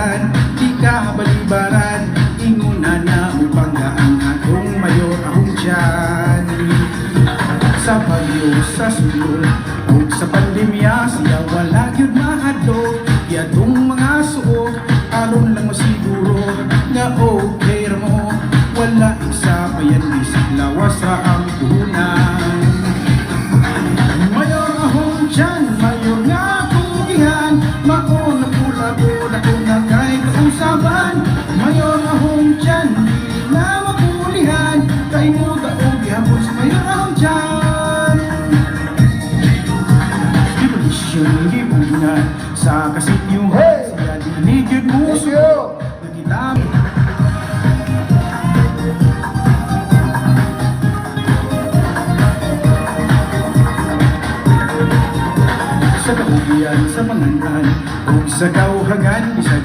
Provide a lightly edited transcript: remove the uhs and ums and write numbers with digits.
kabayaran, di ka balibaran, inguna na upanggaan atong mayor ahong dyan. Sa bagyo, sa sulod, o sa pandemya, siya wala yun mahadlok, yatong mga suok, aron lang masiguro, nga okay mo, wala isa pa yan, isip lawas ra ang puhunan. Mayor ahong dyan, mayor nga pugihan, mauna pula-pula kung na kay kausaban. Mayor ahong dyan, di na mapulihan, kay mo daog gihapon sa mayor ahong dyan. Revolution, libunan, sa kasityong siya dinigid mo suko, nagkita sa kaulian, sa panganan, o sa kauhagan, bisag